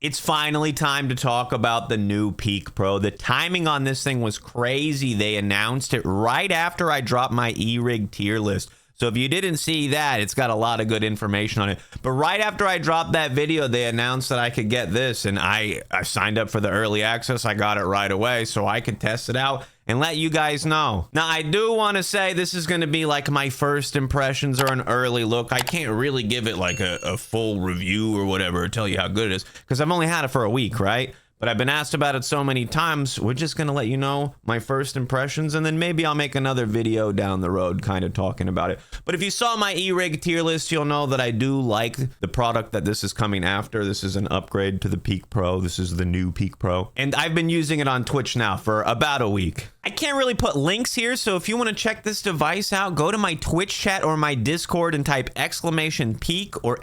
It's finally time to talk about the new Peak Pro. The timing on this thing was crazy. They announced it right after I dropped my E-Rig tier list. So if you didn't see that, it's got a lot of good information on it. But right after I dropped that video, they announced that I could get this, and I signed up for the early access. I got it right away so I could test it out and let you guys know. Now, I do want to say this is going to be like my first impressions or an early look. I can't really give it like a full review or whatever or tell you how good it is because I've only had it for a week, right? But I've been asked about it so many times, we're just going to let you know my first impressions, and then maybe I'll make another video down the road kind of talking about it. But if you saw my E-Rig tier list, you'll know that I do like the product that this is coming after. This is an upgrade to the Peak Pro. This is the new Peak Pro. And I've been using it on Twitch now for about a week. I can't really put links here, so if you want to check this device out, go to my Twitch chat or my Discord and type !peak or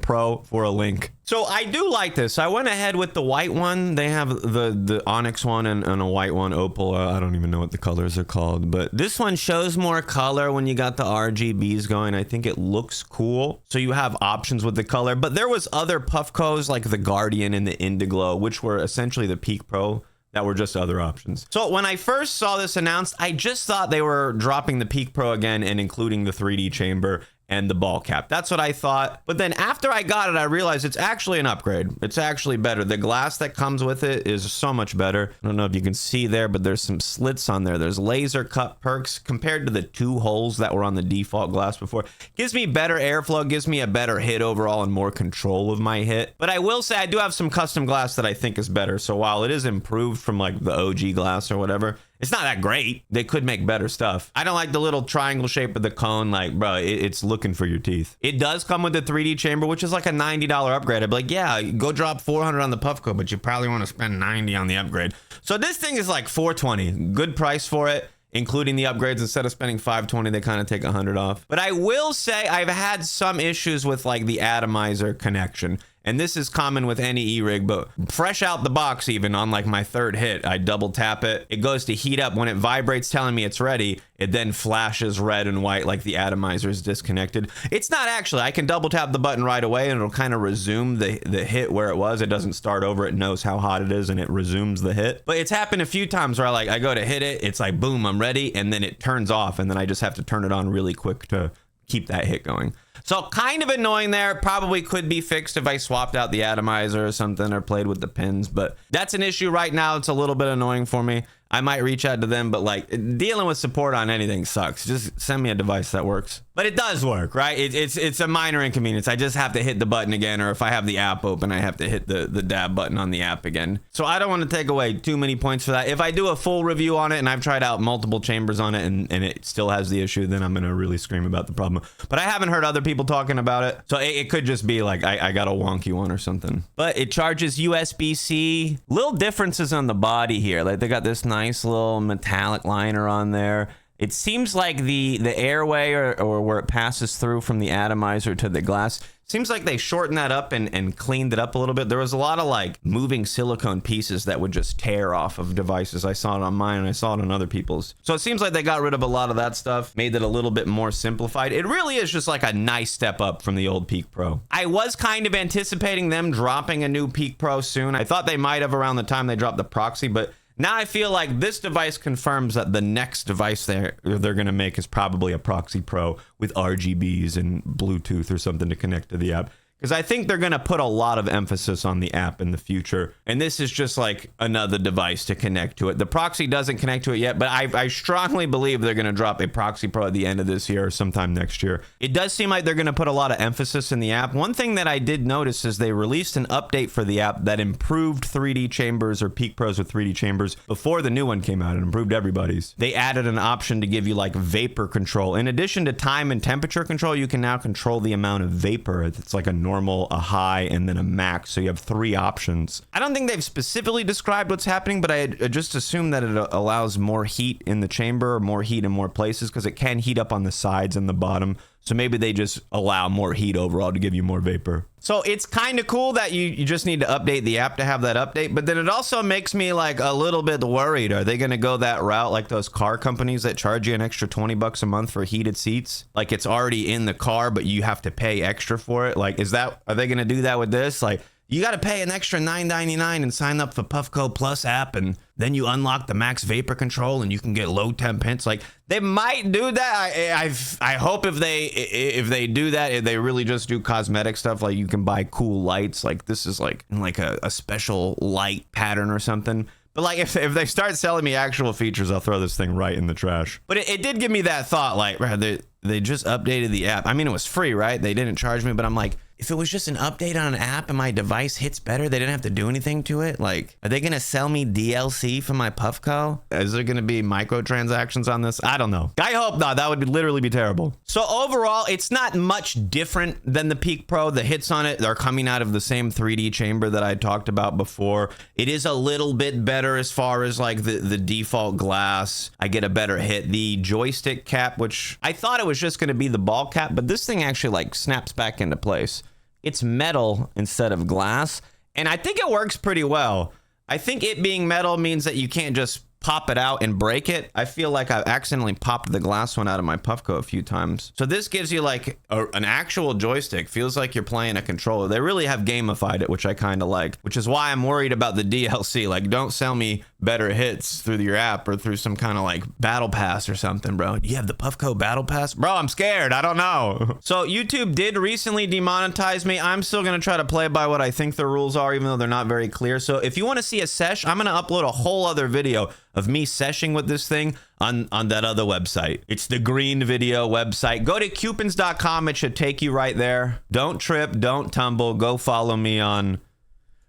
!pro for a link. So I do like this. I went ahead with the white one. They have the Onyx one and a white one, Opal. I don't even know what the colors are called, but this one shows more color when you got the RGBs going. I think it looks cool. So you have options with the color, but there was other Puffcos like the Guardian and the Indiglo, which were essentially the Peak Pro. That were just other options. So when I first saw this announced, I just thought they were dropping the Peak Pro again and including the 3D chamber and the ball cap. That's what I thought. But then after I got it, I realized it's actually an upgrade. It's actually better. The glass that comes with it is so much better. I don't know if you can see there, but there's some slits on there. There's laser cut perks compared to the 2 holes that were on the default glass before. Gives me better airflow, gives me a better hit overall and more control of my hit. But I will say I do have some custom glass that I think is better. So while it is improved from like the OG glass or whatever, it's not that great. They could make better stuff. I don't like the little triangle shape of the cone. Like, bro, it's looking for your teeth. It does come with the 3D chamber, which is like a $90 upgrade. I'd be like, yeah, go drop 400 on the Puffco, but you probably want to spend 90 on the upgrade. So this thing is like 420. Good price for it, including the upgrades. Instead of spending 520, they kind of take 100 off. But I will say I've had some issues with like the atomizer connection. And this is common with any E-Rig, but fresh out the box, even on like my third hit, I double tap it. It goes to heat up. When it vibrates telling me it's ready, it then flashes red and white like the atomizer is disconnected. It's not actually. I can double tap the button right away and it'll kind of resume the hit where it was. It doesn't start over. It knows how hot it is and it resumes the hit. But it's happened a few times where I go to hit it. It's like, boom, I'm ready. And then it turns off. And then I just have to turn it on really quick to keep that hit going. So kind of annoying there. Probably could be fixed if I swapped out the atomizer or something or played with the pins, but that's an issue right now. It's a little bit annoying for me. I might reach out to them, but like dealing with support on anything sucks. Just send me a device that works. But it does work, right? It's a minor inconvenience. I just have to hit the button again, or if I have the app open, I have to hit the dab button on the app again. So I don't want to take away too many points for that. If I do a full review on it and I've tried out multiple chambers on it and it still has the issue, then I'm going to really scream about the problem. But I haven't heard other people talking about it. So it could just be like I got a wonky one or something. But it charges USB-C. Little differences on the body here. Like they got this nice little metallic liner on there. It seems like the airway or where it passes through from the atomizer to the glass, seems like they shortened that up and cleaned it up a little bit. There was a lot of like moving silicone pieces that would just tear off of devices. I saw it on mine and I saw it on other people's. So it seems like they got rid of a lot of that stuff, made it a little bit more simplified. It really is just like a nice step up from the old Peak Pro. I was kind of anticipating them dropping a new Peak Pro soon. I thought they might have around the time they dropped the Proxy, but now I feel like this device confirms that the next device they're going to make is probably a Proxy Pro with RGBs and Bluetooth or something to connect to the app. Because I think they're going to put a lot of emphasis on the app in the future. And this is just like another device to connect to it. The Proxy doesn't connect to it yet, but I strongly believe they're going to drop a Proxy Pro at the end of this year or sometime next year. It does seem like they're going to put a lot of emphasis in the app. One thing that I did notice is they released an update for the app that improved 3D chambers or Peak Pros with 3D chambers before the new one came out. It improved everybody's. They added an option to give you like vapor control. In addition to time and temperature control, you can now control the amount of vapor. It's like a normal, a high, and then a max. So you have 3 options. I don't think they've specifically described what's happening, but I just assume that it allows more heat in the chamber or more heat in more places because it can heat up on the sides and the bottom. So maybe they just allow more heat overall to give you more vapor. So it's kind of cool that you just need to update the app to have that update. But then it also makes me like a little bit worried. Are they going to go that route like those car companies that charge you an extra $20 a month for heated seats? Like it's already in the car, but you have to pay extra for it. Like, are they going to do that with this? Like, you got to pay an extra $9.99 and sign up for Puffco Plus app, and then you unlock the max vapor control and you can get low temp hints. Like, they might do that. I hope if they do that, if they really just do cosmetic stuff, like you can buy cool lights, like this is like a special light pattern or something. But like, if they start selling me actual features, I'll throw this thing right in the trash. But it did give me that thought, like, they just updated the app. I mean, it was free, right? They didn't charge me, but I'm like, if it was just an update on an app and my device hits better, they didn't have to do anything to it. Like, are they going to sell me DLC for my Puffco? Is there going to be microtransactions on this? I don't know. I hope not. That would literally be terrible. So overall, it's not much different than the Peak Pro. The hits on it, they're coming out of the same 3D chamber that I talked about before. It is a little bit better as far as like the default glass. I get a better hit. The joystick cap, which I thought it was just going to be the ball cap, but this thing actually like snaps back into place. It's metal instead of glass, and I think it works pretty well. I think it being metal means that you can't just pop it out and break it. I feel like I've accidentally popped the glass one out of my Puffco a few times. So this gives you like an actual joystick. Feels like you're playing a controller. They really have gamified it, which I kind of like, which is why I'm worried about the DLC. Like, don't sell me better hits through your app or through some kind of like battle pass or something, bro. You have the Puffco battle pass? Bro, I'm scared. I don't know. So YouTube did recently demonetize me. I'm still going to try to play by what I think the rules are, even though they're not very clear. So if you want to see a sesh, I'm going to upload a whole other video of me seshing with this thing on that other website. It's the green video website. Go to Cewpins.com. It should take you right there. Don't trip, don't tumble. Go follow me on...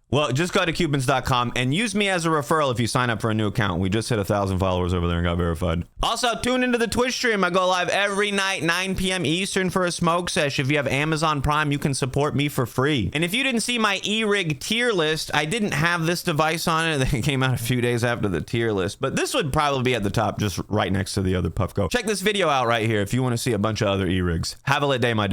Well, just go to Cewpins.com and use me as a referral if you sign up for a new account. We just hit 1,000 followers over there and got verified. Also, tune into the Twitch stream. I go live every night, 9 p.m. Eastern for a smoke sesh. If you have Amazon Prime, you can support me for free. And if you didn't see my E-Rig tier list, I didn't have this device on it. It came out a few days after the tier list. But this would probably be at the top, just right next to the other Puffco. Check this video out right here if you want to see a bunch of other E-Rigs. Have a lit day, my dude.